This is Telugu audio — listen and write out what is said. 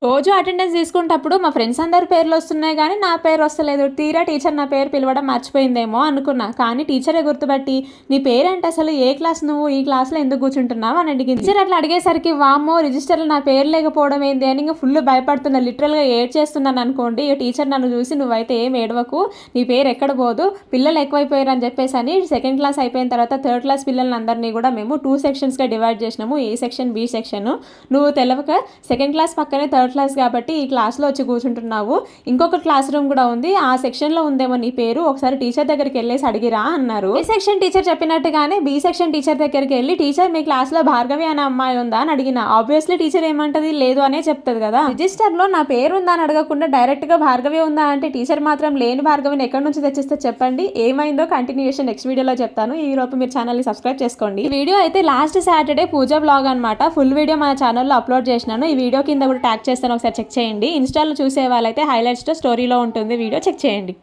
రోజు అటెండెన్స్ తీసుకునేటప్పుడు మా ఫ్రెండ్స్ అందరి పేర్లు వస్తున్నాయి కానీ నా పేరు వస్తలేదు. తీరా టీచర్ నా పేరు పిలవడం మర్చిపోయిందేమో అనుకున్నా. కానీ టీచరే గుర్తుపట్టి నీ పేరేంటి అసలు, ఏ క్లాస్ నువ్వు, ఈ క్లాస్లో ఎందుకు కూర్చుంటున్నావు అని అడిగింది. టీచర్ అట్లా అడిగేసరికి వామ్మో రిజిస్టర్లో నా పేరు లేకపోవడం ఏంది అని ఇంకా ఫుల్ భయపడుతున్నా, లిటరల్గా ఏడ్చేస్తున్నాను అనుకోండి. ఇక టీచర్ నన్ను చూసి నువ్వైతే ఏం ఏడవకు, నీ పేరు ఎక్కడ పోదు, పిల్లలు ఎక్కువైపోయారు అని చెప్పేసి అని సెకండ్ క్లాస్ అయిపోయిన తర్వాత థర్డ్ క్లాస్ పిల్లలందరినీ కూడా మేము 2 సెక్షన్స్గా డివైడ్ చేసినాము, ఏ సెక్షన్ బి సెక్షన్. నువ్వు తెలవక సెకండ్ క్లాస్ పక్కనే థర్డ్ క్లాస్ కాబట్టి ఈ క్లాస్లో వచ్చి కూర్చుంటున్నావు, ఇంకొక క్లాస్ రూమ్ కూడా ఉంది, ఆ సెక్షన్లో ఉందేమో నీ పేరు, ఒకసారి టీచర్ దగ్గరికి వెళ్ళేసి అడిగిరా అన్నారు. ఏ సెక్షన్ టీచర్ చెప్పినట్టుగానే బి సెక్షన్ టీచర్ దగ్గరికి వెళ్ళి టీచర్ మీ క్లాస్లో భార్గవి అనే అమ్మాయి ఉందా అని అడిగిన. ఆబ్వియస్లీ టీచర్ ఏమంటది, లేదు అనే చెప్తుంది కదా. రిజిస్టర్లో నా పేరు ఉందా అని అడగకుండా డైరెక్ట్గా భార్గవి ఉందా అంటే టీచర్ మాత్రం లేని భార్గవిని ఎక్కడి నుంచి తెచ్చిస్తే చెప్పండి. ఏమైందో కంటిన్యూషన్ నెక్స్ట్ వీడియోలో చెప్తాను. ఈ లోపు మీరు ఛానల్ని సబ్స్క్రైబ్ చేసుకోండి. ఈ వీడియో అయితే లాస్ట్ సాటర్డే పూజ బ్లాగ్ అనమాట. ఫుల్ వీడియో మన ఛానల్లో అప్లోడ్ చేసినాను. ఈ వీడియో కింద కూడా ట్యాగ్ చేస్తాను, ఒకసారి చెక్ చేయండి. ఇన్స్టాలో చూసే వాళ్ళైతే హైలైట్స్తో స్టోరీలో ఉంటుంది, వీడియో చెక్ చేయండి.